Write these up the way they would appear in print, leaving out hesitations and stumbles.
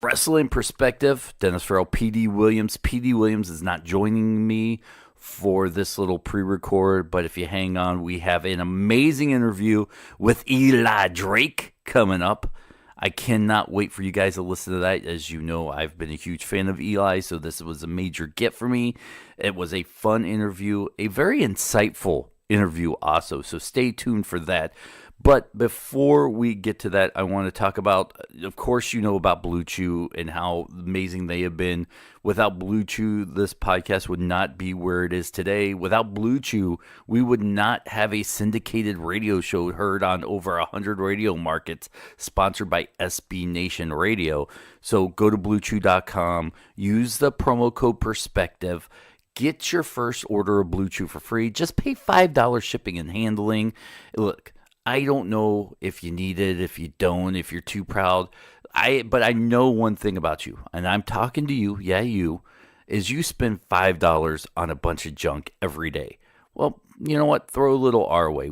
Wrestling Perspective, Dennis Farrell, Petey Williams. Petey Williams is not joining me for this little pre-record, but if you hang on, we have an amazing interview with Eli Drake coming up. I cannot wait for you guys to listen to that. As you know, I've been a huge fan of Eli, so this was a major get for me. It was a fun interview, a very insightful interview also, so stay tuned for that. But before we get to that, I want to talk about, of course, you know about Blue Chew and how amazing they have been. Without Blue Chew, this podcast would not be where it is today. Without Blue Chew, we would not have a syndicated radio show heard on over 100 radio markets, sponsored by SB Nation Radio. So go to BlueChew.com, use the promo code Perspective. Get your first order of Blue Chew for free. Just pay $5 shipping and handling. Look, I don't know if you need it, if you don't, if you're too proud. But I know one thing about you, and I'm talking to you, you, is you spend $5 on a bunch of junk every day. Well, you know what? Throw a little our way.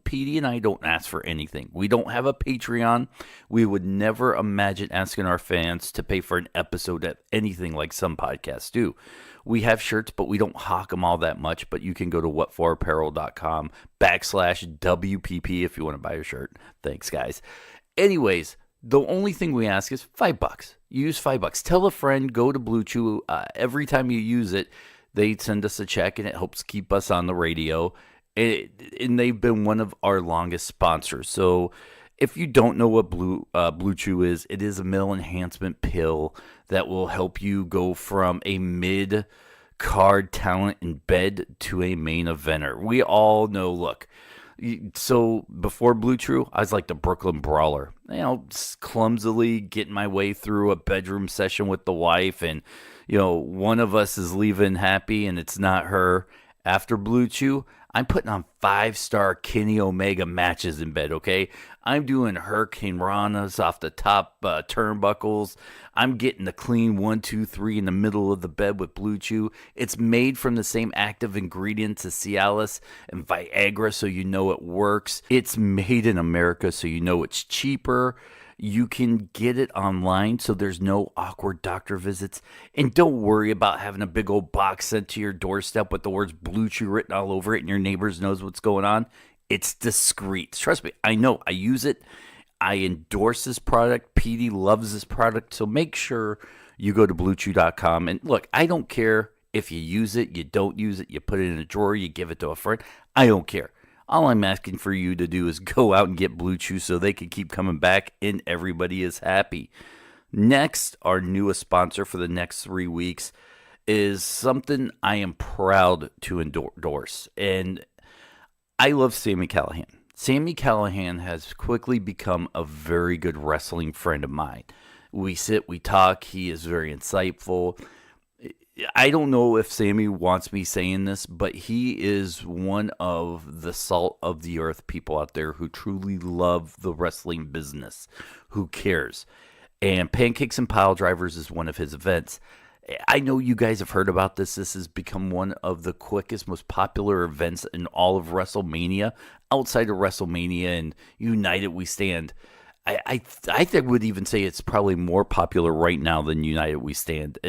Petey and I don't ask for anything. We don't have a Patreon. We would never imagine asking our fans to pay for an episode of anything like some podcasts do. We have shirts, but we don't hawk them all that much. But you can go to whatforapparel.com/WPP if you want to buy a shirt. Thanks, guys. Anyways, the only thing we ask is $5. Use $5. Tell a friend, go to Blue Chew. Every time you use it, they send us a check, and it helps keep us on the radio. And they've been one of our longest sponsors. So if you don't know what Blue Chew is, it is a meal enhancement pill that will help you go from a mid-card talent in bed to a main eventer. We all know, look, so before Blue Chew, I was like the Brooklyn Brawler. Clumsily getting my way through a bedroom session with the wife, and, one of us is leaving happy and it's not her. After Blue Chew, I'm putting on 5-star Kenny Omega matches in bed, okay? I'm doing Hurricane Ranas off the top turnbuckles. I'm getting the clean 1, 2, 3 in the middle of the bed with Blue Chew. It's made from the same active ingredients as Cialis and Viagra, so you know it works. It's made in America, so you know it's cheaper. You can get it online, so there's no awkward doctor visits. And don't worry about having a big old box sent to your doorstep with the words Blue Chew written all over it and your neighbors knows what's going on. It's discreet. Trust me, I know. I use it. I endorse this product. Petey loves this product. So make sure you go to BlueChew.com. And look, I don't care if you use it, you don't use it, you put it in a drawer, you give it to a friend. I don't care. All I'm asking for you to do is go out and get Blue Chew so they can keep coming back and everybody is happy. Next, our newest sponsor for the next 3 weeks is something I am proud to endorse. And I love Sami Callihan. Sami Callihan has quickly become a very good wrestling friend of mine. We sit, we talk. He is very insightful. I don't know if Sami wants me saying this, but he is one of the salt of the earth people out there who truly love the wrestling business, who cares. And Pancakes and Piledrivers is one of his events. I know you guys have heard about this. This has become one of the quickest, most popular events in all of WrestleMania. Outside of WrestleMania and United We Stand, I think I would even say it's probably more popular right now than United We Stand.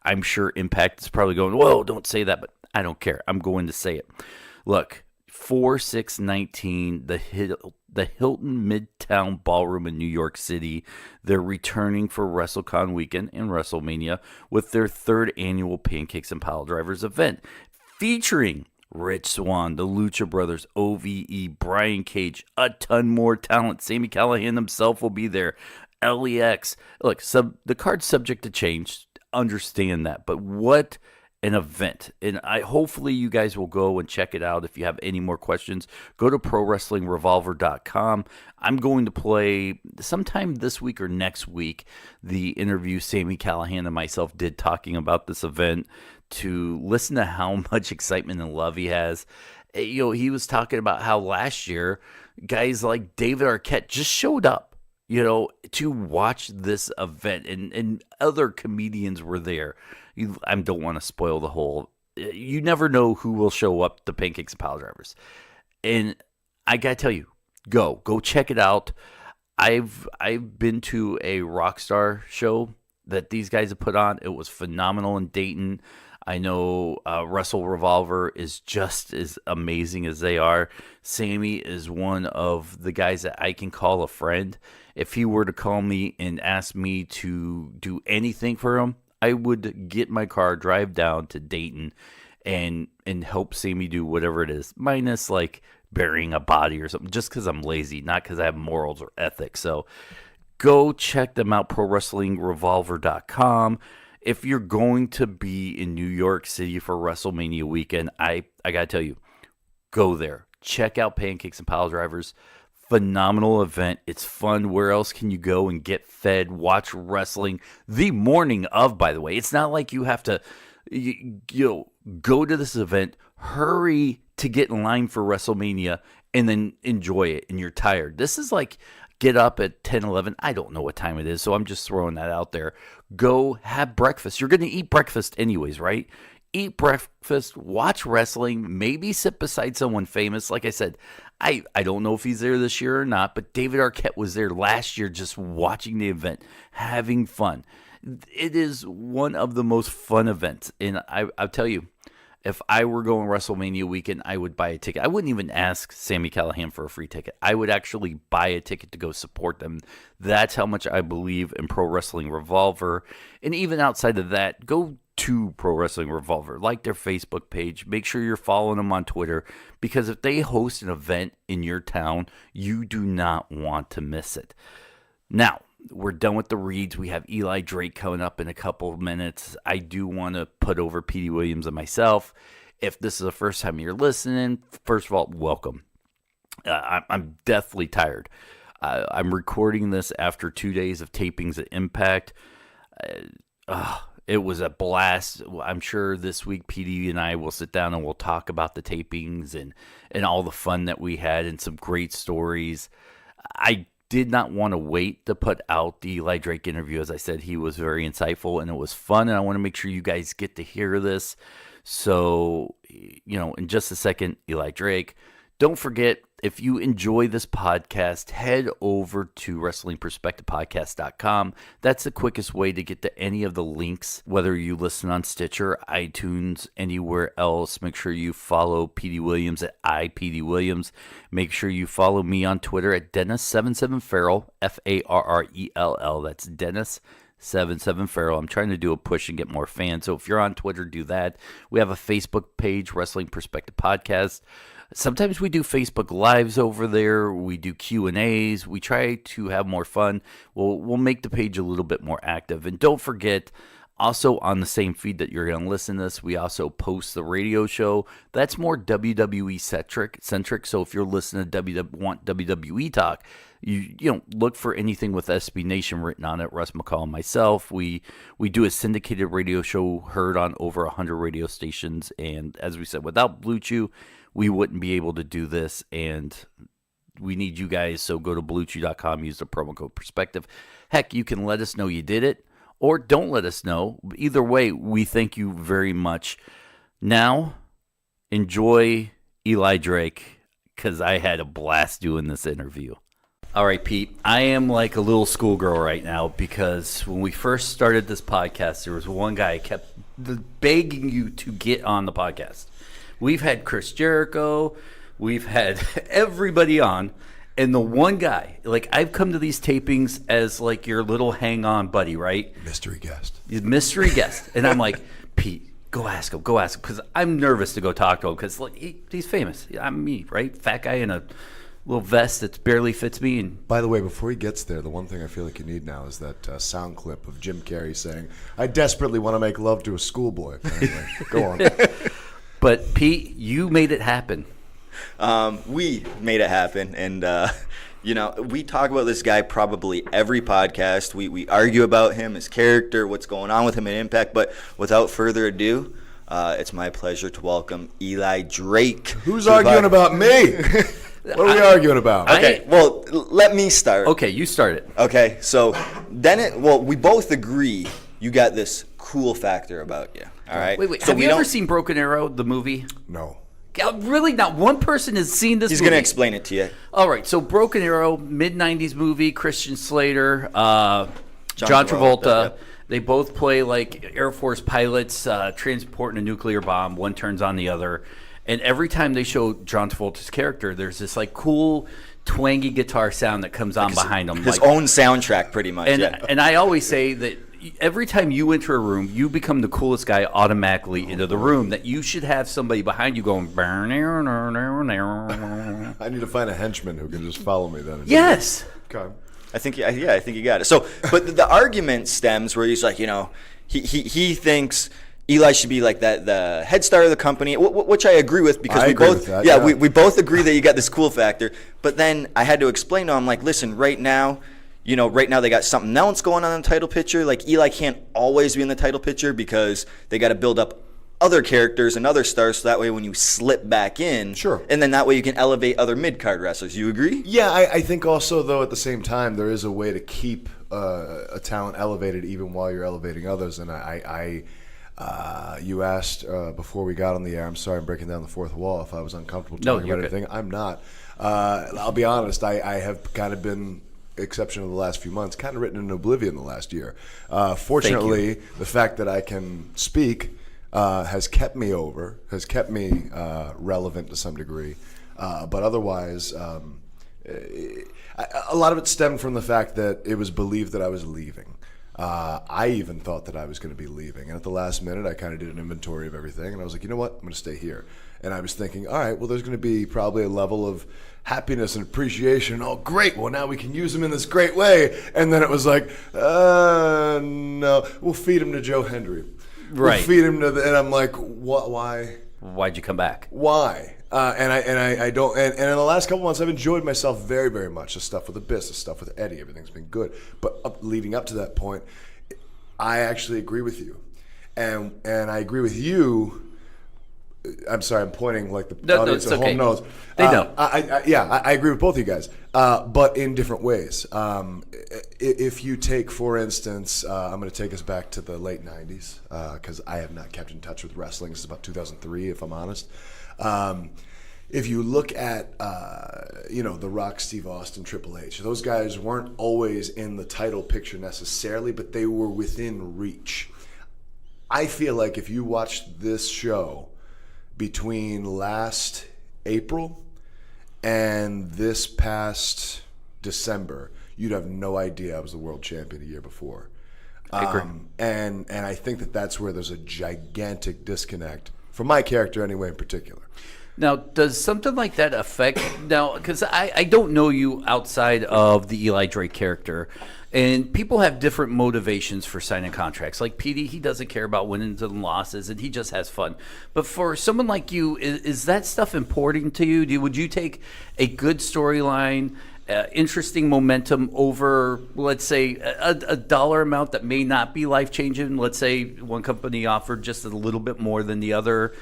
I'm sure Impact is probably going, whoa, don't say that, but I don't care. I'm going to say it. Look, 4/6/19, the Hilton Midtown Ballroom in New York City. They're returning for WrestleCon weekend and WrestleMania with their 3rd annual Pancakes and Piledrivers event, featuring Rich Swann, the Lucha Brothers, OVE, Brian Cage, a ton more talent. Sami Callihan himself will be there. LEX. Look, the card's subject to change. Understand that, but what an event. And hopefully you guys will go and check it out. If you have any more questions, go to ProWrestlingRevolver.com. I'm going to play sometime this week or next week the interview Sami Callihan and myself did talking about this event, to listen to how much excitement and love he has. He was talking about how last year guys like David Arquette just showed up, to watch this event, and other comedians were there. I don't want to spoil the whole. You never know who will show up to Pancakes and Piledrivers. And I got to tell you, go check it out. I've been to a Rockstar show that these guys have put on. It was phenomenal in Dayton. I know Wrestling Revolver is just as amazing as they are. Sammy is one of the guys that I can call a friend. If he were to call me and ask me to do anything for him, I would get my car, drive down to Dayton, and help Sammy do whatever it is, minus like burying a body or something, just because I'm lazy, not because I have morals or ethics. So go check them out, ProWrestlingRevolver.com. If you're going to be in New York City for WrestleMania weekend, I got to tell you, go there. Check out Pancakes and Piledrivers. Phenomenal event. It's fun. Where else can you go and get fed, watch wrestling the morning of, by the way? It's not like you have to go to this event, hurry to get in line for WrestleMania, and then enjoy it, and you're tired. This is like get up at 10, 11. I don't know what time it is, so I'm just throwing that out there. Go have breakfast. You're going to eat breakfast anyways, right? Eat breakfast, watch wrestling, maybe sit beside someone famous. Like I said, I don't know if he's there this year or not, but David Arquette was there last year just watching the event, having fun. It is one of the most fun events, and I'll tell you, if I were going WrestleMania weekend, I would buy a ticket. I wouldn't even ask Sami Callihan for a free ticket. I would actually buy a ticket to go support them. That's how much I believe in Pro Wrestling Revolver. And even outside of that, go to Pro Wrestling Revolver. Like their Facebook page. Make sure you're following them on Twitter. Because if they host an event in your town, you do not want to miss it. Now, we're done with the reads. We have Eli Drake coming up in a couple of minutes. I do want to put over Petey Williams and myself. If this is the first time you're listening, first of all, welcome. I'm deathly tired. I'm recording this after 2 days of tapings at Impact. It was a blast. I'm sure this week Petey and I will sit down and we'll talk about the tapings and all the fun that we had and some great stories. I did not want to wait to put out the Eli Drake interview. As I said, he was very insightful and it was fun, and I want to make sure you guys get to hear this. So, in just a second, Eli Drake. Don't forget, if you enjoy this podcast, head over to WrestlingPerspectivePodcast.com. That's the quickest way to get to any of the links, whether you listen on Stitcher, iTunes, anywhere else. Make sure you follow Petey Williams at iPeteyWilliams. Make sure you follow me on Twitter at Dennis77Farrell, Farrell. That's Dennis77Farrell. I'm trying to do a push and get more fans. So if you're on Twitter, do that. We have a Facebook page, Wrestling Perspective Podcast. Sometimes we do Facebook Lives over there. We do Q&As. We try to have more fun. We'll make the page a little bit more active. And don't forget, also on the same feed that you're going to listen to this, we also post the radio show. That's more WWE centric. So if you're listening to want WWE talk, you look for anything with SB Nation written on it. Russ McCall and myself, we do a syndicated radio show heard on over 100 radio stations. And as we said, without Blue Chew, we wouldn't be able to do this, and we need you guys, so go to BlueChew.com, use the promo code Perspective. Heck, you can let us know you did it, or don't let us know. Either way, we thank you very much. Now, enjoy Eli Drake, because I had a blast doing this interview. All right, Pete, I am like a little schoolgirl right now, because when we first started this podcast, there was one guy who kept begging you to get on the podcast. We've had Chris Jericho. We've had everybody on. And the one guy, like, I've come to these tapings as like your little hang-on buddy, right? Mystery guest. Mystery guest. And I'm like, Pete, go ask him. Because I'm nervous to go talk to him because like, he's famous. I'm me, right? Fat guy in a little vest that barely fits me. And by the way, before he gets there, the one thing I feel like you need now is that sound clip of Jim Carrey saying, "I desperately want to make love to a schoolboy." Anyway, go on. But, Pete, you made it happen. We made it happen. And, we talk about this guy probably every podcast. We argue about him, his character, what's going on with him in Impact. But without further ado, it's my pleasure to welcome Eli Drake. Who's arguing about me? What are we arguing about? Okay, well, let me start. Okay, you start it. Okay, so we both agree you got this cool factor about you. All right. Wait. So have you ever seen Broken Arrow, the movie? No. Really? Not one person has seen this movie? He's going to explain it to you. All right. So Broken Arrow, mid-'90s movie, Christian Slater, John Travolta. Yep. They both play like Air Force pilots transporting a nuclear bomb. One turns on the other. And every time they show John Travolta's character, there's this like cool, twangy guitar sound that comes on behind him. His like, own soundtrack, pretty much. And I always say that every time you enter a room, you become the coolest guy automatically into the room. That you should have somebody behind you going. I need to find a henchman who can just follow me then. Yes. Okay. I think you got it. So, but the argument stems where he's like, he thinks Eli should be like the head star of the company, which I agree with because we both we both agree that you got this cool factor. But then I had to explain to him, like, listen, right now they got something else going on in the title picture. Like, Eli can't always be in the title picture because they got to build up other characters and other stars, so that way when you slip back in, sure, and then that way you can elevate other mid-card wrestlers. You agree? Yeah, I think also, though, at the same time, there is a way to keep a talent elevated even while you're elevating others. And you asked before we got on the air, I'm sorry I'm breaking down the fourth wall, if I was uncomfortable talking about anything. I'm not. I'll be honest, I have kind of been, exception of the last few months, kind of written in oblivion the last year. Fortunately, the fact that I can speak has kept me relevant to some degree. But otherwise, a lot of it stemmed from the fact that it was believed that I was leaving. I even thought that I was going to be leaving. And at the last minute, I kind of did an inventory of everything. And I was like, you know what? I'm going to stay here. And I was thinking, all right, well, there's going to be probably a level of happiness and appreciation. Oh, great. Well, now we can use him in this great way. And then it was like, no, we'll feed him to Joe Hendry. Right. We'll feed him to and I'm like, what? Why? Why'd you come back? Why? And I don't. And in the last couple months, I've enjoyed myself very, very much. The stuff with the Abyss, the stuff with Eddie, everything's been good. But leading up to that point, I actually agree with you, and I agree with you. I'm sorry, I'm pointing like the audience at home knows. They know. I agree with both of you guys, but in different ways. If you take, for instance, I'm going to take us back to the late 90s, because I have not kept in touch with wrestling since about 2003, if I'm honest. If you look at, The Rock, Steve Austin, Triple H, those guys weren't always in the title picture necessarily, but they were within reach. I feel like if you watched this show between last April and this past December, you'd have no idea I was the world champion a year before. I agree. And I think that's where there's a gigantic disconnect, for my character anyway in particular. Now, does something like that affect now? Because I don't know you outside of the Eli Drake character, and people have different motivations for signing contracts. Like Petey, he doesn't care about wins and losses, and he just has fun. But for someone like you, is that stuff important to you? Would you take a good storyline, interesting momentum over, let's say, a dollar amount that may not be life-changing? Let's say one company offered just a little bit more than the other.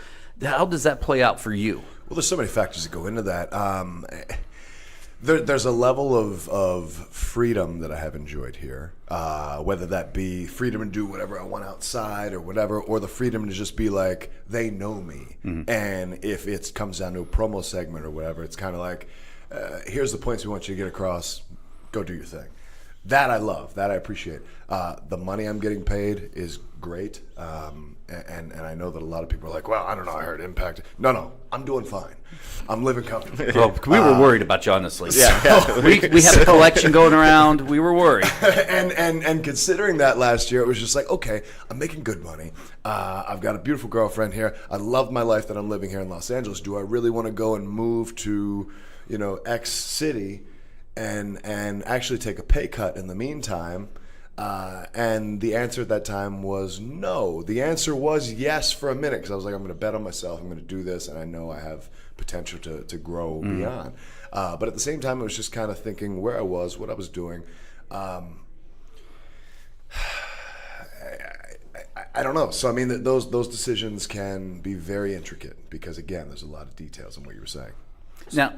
How does that play out for you? Well, there's so many factors that go into that. There's a level of freedom that I have enjoyed here, whether that be freedom to do whatever I want outside or whatever, or the freedom to just be like, they know me. Mm-hmm. And if it comes down to a promo segment or whatever, it's kind of like, here's the points we want you to get across, go do your thing. That I love, that I appreciate. The money I'm getting paid is great. And I know that a lot of people are like, well, I don't know, I heard Impact. No, I'm doing fine. I'm living comfortably. Well, we were worried about you, honestly. Yeah. We have a collection going around. We were worried. and considering that last year, it was just like, okay, I'm making good money. I've got a beautiful girlfriend here. I love my life that I'm living here in Los Angeles. Do I really want to go and move to, X city and actually take a pay cut in the meantime? And the answer at that time was no. The answer was yes for a minute, because I was like, I'm going to bet on myself. I'm going to do this, and I know I have potential to grow beyond. But at the same time, I was just kind of thinking where I was, what I was doing. I don't know. So, I mean, those decisions can be very intricate because, again, there's a lot of details in what you were saying. Now,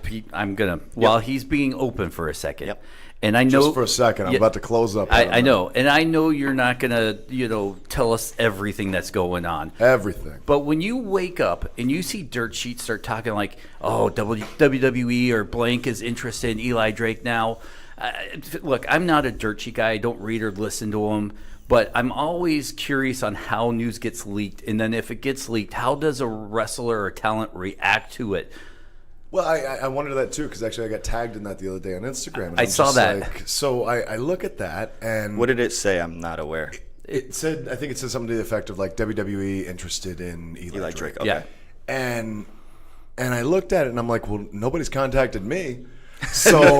Pete, I'm going to, while he's being open for a second, and I know. Just for a second, I'm about to close up. I know. And I know you're not going to, tell us everything that's going on. Everything. But when you wake up and you see dirt sheets start talking like, oh, WWE or blank is interested in Eli Drake now. Look, I'm not a dirt sheet guy. I don't read or listen to him. But I'm always curious on how news gets leaked, and then if it gets leaked, how does a wrestler or talent react to it? Well, I wondered that too, because actually I got tagged in that the other day on Instagram. And I I'm saw just that. like- so I look at that, and What did it say? I'm not aware. it said, I think it said something to the effect of like WWE interested in Eli Drake. Okay. Yeah. And I looked at it, and I'm like, well, nobody's contacted me. So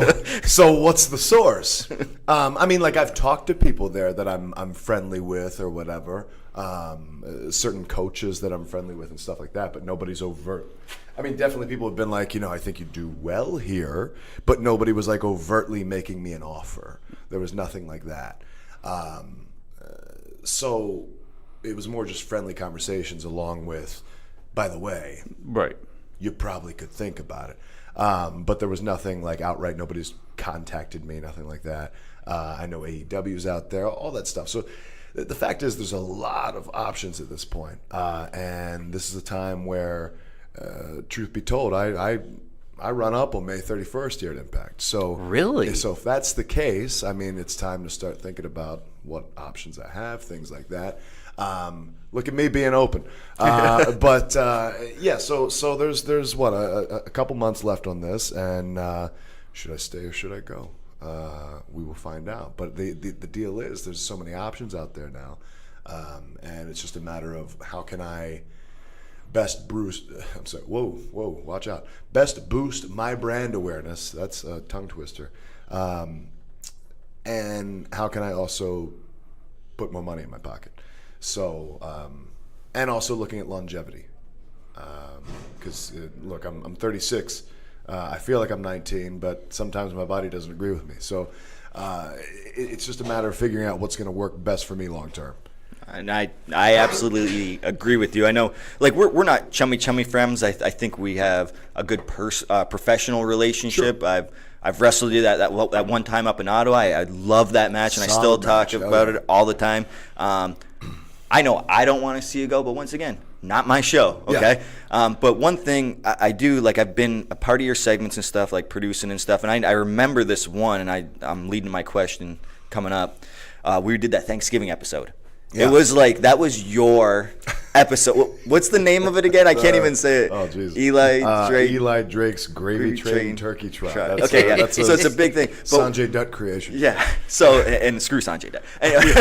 what's the source? I mean, like, I've talked to people there that I'm friendly with or whatever, certain coaches that I'm friendly with and stuff like that, but nobody's overt. I mean, definitely people have been like, I think you do well here, but nobody was like overtly making me an offer. There was nothing like that. So it was more just friendly conversations along with, by the way, Right. you probably could think about it. But there was nothing like outright, nobody's contacted me, nothing like that. I know AEW's out there, all that stuff. So the fact is there's a lot of options at this point. And this is a time where, truth be told, I run up on May 31st here at Impact. So Really? So if that's the case, I mean, it's time to start thinking about what options I have, things like that. Look at me being open, but yeah. So there's what a couple months left on this, and should I stay or should I go? We will find out. But the deal is there's so many options out there now, and it's just a matter of how can I best boost. I'm sorry. Whoa, watch out. Best boost my brand awareness. That's a tongue twister. And how can I also put more money in my pocket? So, and also looking at longevity, because look, I'm 36. I feel like I'm 19, but sometimes my body doesn't agree with me. So, it's just a matter of figuring out what's going to work best for me long term. And I absolutely agree with you. I know, like, we're not chummy friends. I think we have a good professional relationship. Sure. I've wrestled you that one time up in Ottawa. I love that match, and I still talk about it all the time. I know I don't want to see you go, but once again, not my show, okay? Yeah. But one thing I do, like, I've been a part of your segments and stuff, like producing and stuff, and I remember this one, and I'm leading my question coming up. We did that Thanksgiving episode. Yeah. It was like, that was your episode. What's the name of it again? I can't even say it. Oh, jeez. Eli Drake's Gravy Train Turkey Trot. Okay, yeah. So it's a big thing. But, Sanjay Dutt creation. Yeah. So, and screw Sanjay Dutt. Anyway,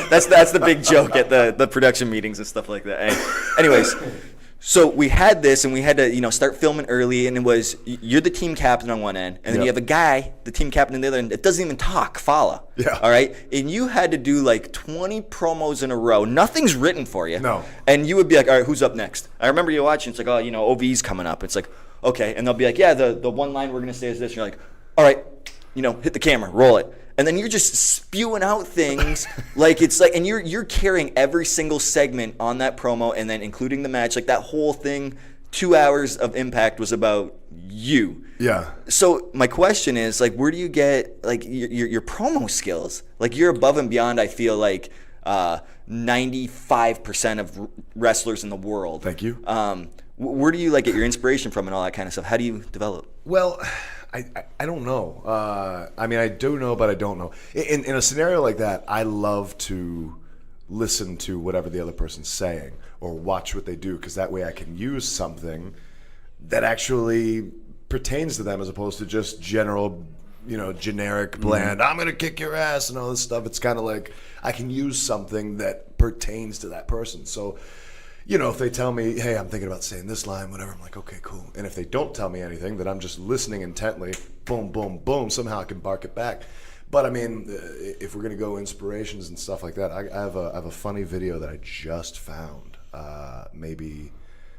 that's the big joke at the production meetings and stuff like that. Anyways, so we had this, and we had to, start filming early, and it was, you're the team captain on one end, and then you have a guy, the team captain on the other end, that doesn't even talk, follow. Yeah. All right? And you had to do like 20 promos in a row. Nothing's written for you. No. And you would be like, all right, who's up next? I remember you watching, it's like, oh, OV's coming up. It's like, okay. And they'll be like, yeah, the one line we're going to say is this. And you're like, all right, hit the camera, roll it. And then you're just spewing out things like it's like, and you're carrying every single segment on that promo, and then including the match, like that whole thing. 2 hours of Impact was about you. Yeah. So my question is, like, where do you get like your promo skills? Like, you're above and beyond. I feel like 95% of wrestlers in the world. Thank you. Where do you like get your inspiration from and all that kind of stuff? How do you develop? Well, I don't know. I mean, I do know, but I don't know. In a scenario like that, I love to listen to whatever the other person's saying or watch what they do, because that way I can use something that actually pertains to them as opposed to just general, generic, bland, I'm going to kick your ass and all this stuff. It's kind of like I can use something that pertains to that person. So, if they tell me, hey, I'm thinking about saying this line, whatever, I'm like, okay, cool. And if they don't tell me anything, then I'm just listening intently, boom, boom, boom, somehow I can bark it back. But I mean, if we're going to go inspirations and stuff like that, I have a funny video that I just found, maybe,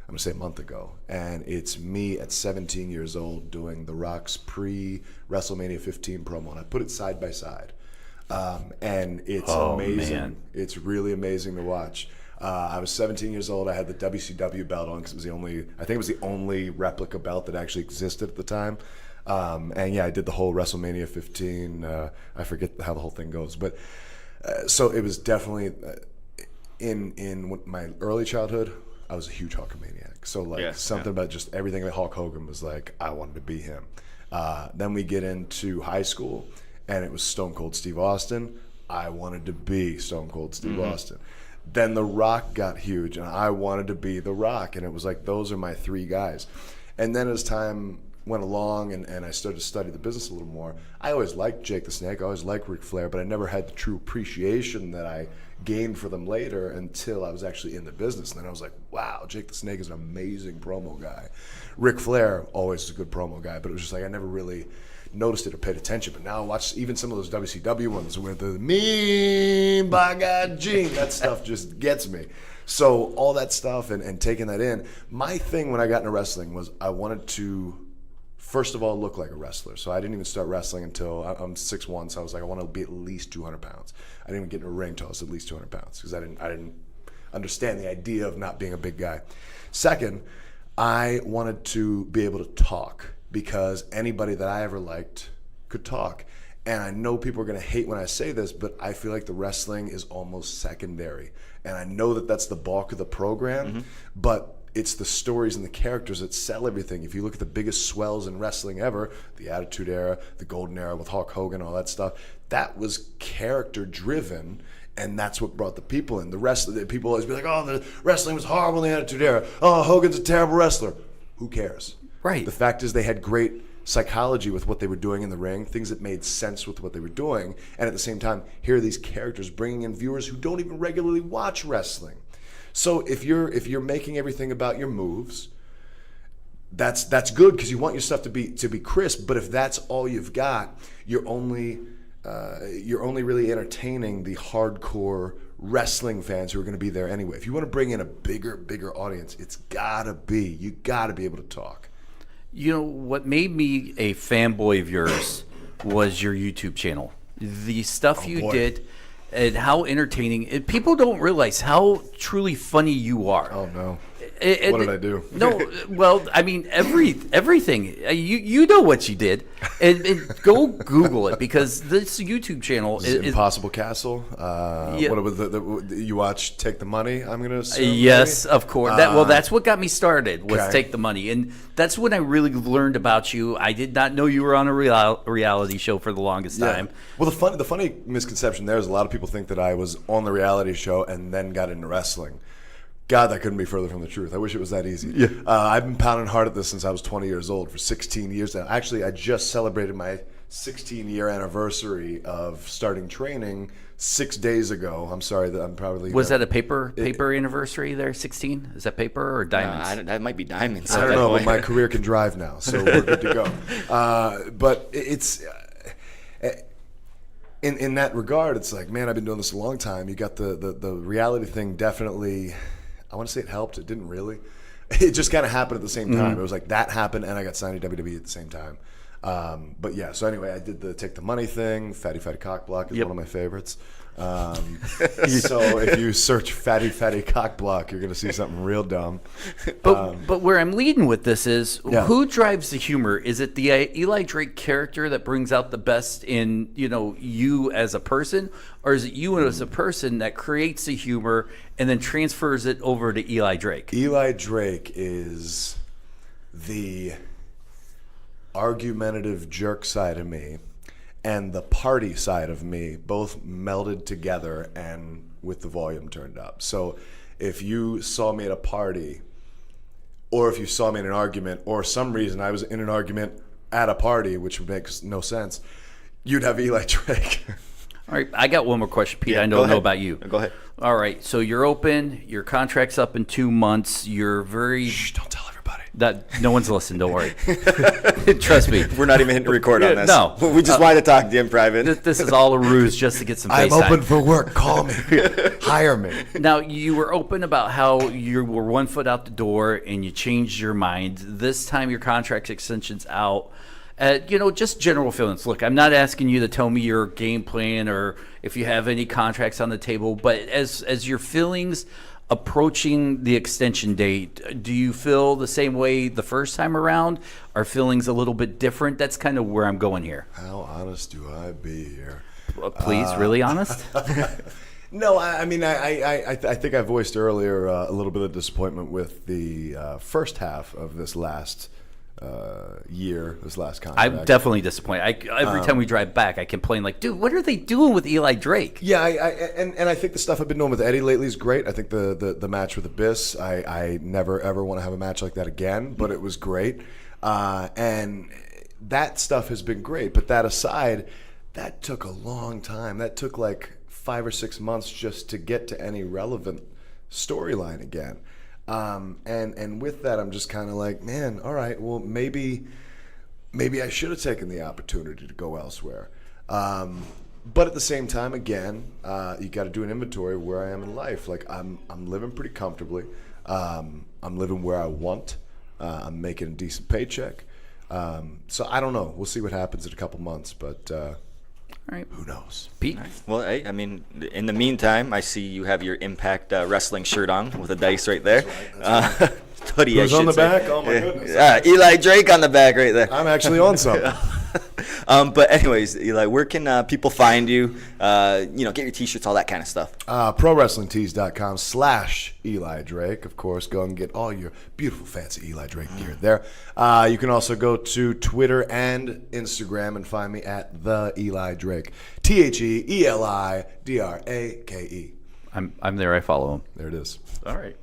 I'm going to say a month ago. And it's me at 17 years old doing The Rock's pre-WrestleMania 15 promo. And I put it side by side. And it's amazing. Man. It's really amazing to watch. I was 17 years old. I had the WCW belt on because it was I think it was the only replica belt that actually existed at the time. And yeah, I did the whole WrestleMania 15. I forget how the whole thing goes, but so it was definitely in my early childhood. I was a huge Hulkamaniac. So something about just everything that Hulk Hogan was like, I wanted to be him. Then we get into high school, and it was Stone Cold Steve Austin, I wanted to be Stone Cold Steve Austin. Then The Rock got huge, and I wanted to be The Rock. And it was like, those are my three guys. And then as time went along and I started to study the business a little more, I always liked Jake the Snake. I always liked Ric Flair, but I never had the true appreciation that I gained for them later until I was actually in the business. And then I was like, wow, Jake the Snake is an amazing promo guy. Ric Flair always is a good promo guy, but it was just like I never really noticed it or paid attention. But now I watch even some of those WCW ones where the mean by God Gene, that stuff just gets me. So all that stuff and taking that in, my thing when I got into wrestling was I wanted to first of all look like a wrestler. So I didn't even start wrestling until I'm 6'1", so I was like, I want to be at least 200 pounds. I didn't even get in a ring until I was at least 200 pounds because I didn't understand the idea of not being a big guy. Second, I wanted to be able to talk because anybody that I ever liked could talk. And I know people are going to hate when I say this, but I feel like the wrestling is almost secondary. And I know that that's the bulk of the program, but it's the stories and the characters that sell everything. If you look at the biggest swells in wrestling ever, the Attitude Era, the Golden Era with Hulk Hogan, all that stuff, that was character driven, and that's what brought the people in. The rest of the people always be like, oh, the wrestling was horrible in the Attitude Era. Oh, Hogan's a terrible wrestler. Who cares? Right. The fact is they had great psychology with what they were doing in the ring, things that made sense with what they were doing, and at the same time, here are these characters bringing in viewers who don't even regularly watch wrestling. So if you're making everything about your moves, that's good because you want your stuff to be crisp. But if that's all you've got, you're only really entertaining the hardcore wrestling fans who are going to be there anyway. If you want to bring in a bigger audience, you gotta be able to talk. You know, what made me a fanboy of yours was your YouTube channel. The stuff you did and how entertaining. People don't realize how truly funny you are. Oh, no. What did I do? No, well, I mean, everything. You know what you did. And go Google it because this YouTube channel is Impossible Castle. Yeah. What was you watch Take the Money, I'm going to assume? Yes, maybe? of course. That's what got me started was Take the Money. And that's when I really learned about you. I did not know you were on a reality show for the longest time. Well, the funny misconception there is a lot of people think that I was on the reality show and then got into wrestling. God, that couldn't be further from the truth. I wish it was that easy. Yeah. I've been pounding hard at this since I was 20 years old for 16 years now. Actually, I just celebrated my 16-year anniversary of starting training 6 days ago. I'm sorry that I'm probably... Was that a paper anniversary there, 16? Is that paper or diamonds? That might be diamonds. I don't know, but my career can drive now, so we're good to go. But it's... In that regard, it's like, man, I've been doing this a long time. You got the reality thing definitely... I want to say it helped. It didn't really. It just kind of happened at the same time. It was like that happened, and I got signed to WWE at the same time. But yeah, so anyway, I did the Take the Money thing. Fatty Cock Block is one of my favorites. So if you search Fatty Cock Block, you're going to see something real dumb. But where I'm leading with this is who drives the humor? Is it the Eli Drake character that brings out the best in you as a person, or is it you as a person that creates the humor and then transfers it over to Eli Drake? Eli Drake is the argumentative jerk side of me and the party side of me both melded together and with the volume turned up. So if you saw me at a party, or if you saw me in an argument, or some reason I was in an argument at a party, which makes no sense, you'd have Eli Drake. All right, I got one more question, Pete. I don't know about you. Go ahead. All right, so you're open. Your contract's up in 2 months. You're very... Shh, don't tell everybody. That no one's listening. Don't worry. Trust me. We're not even hitting record on this. No. We just wanted to talk to you in private. This is all a ruse just to get some face I'm time. open for work. Call me. Hire me. Now, you were open about how you were 1 foot out the door and you changed your mind. This time your contract extension's out. Just general feelings. Look, I'm not asking you to tell me your game plan or if you have any contracts on the table, but as your feelings approaching the extension date, do you feel the same way the first time around? Are feelings a little bit different? That's kind of where I'm going here. How honest do I be here? Please, really honest? No, I mean, I think I voiced earlier a little bit of disappointment with the first half of this last year, this last contract. I'm definitely disappointed. Every time we drive back, I complain like, dude, what are they doing with Eli Drake? Yeah, and I think the stuff I've been doing with Eddie lately is great. I think the match with Abyss, I never ever want to have a match like that again, but it was great. And that stuff has been great. But that aside, that took a long time. That took like 5 or 6 months just to get to any relevant storyline again. And with that, I'm just kind of like, man, all right, well, maybe I should have taken the opportunity to go elsewhere. But at the same time, again, you got to do an inventory of where I am in life. Like I'm living pretty comfortably. I'm living where I want. I'm making a decent paycheck. So I don't know. We'll see what happens in a couple months, but All right. who knows? Pete? Well, hey, I mean, in the meantime, I see you have your Impact Wrestling shirt on with a dice right there. Hoodie, Who's I on should the say. back? Oh my goodness. Eli Drake on the back right there. I'm actually on something. But anyways, Eli, where can people find you? Get your T-shirts, all that kind of stuff. ProWrestlingTees.com/Eli Drake. Of course, go and get all your beautiful, fancy Eli Drake gear there. You can also go to Twitter and Instagram and find me at the Eli Drake. TheEliDrake. I'm there. I follow him. There it is. All right.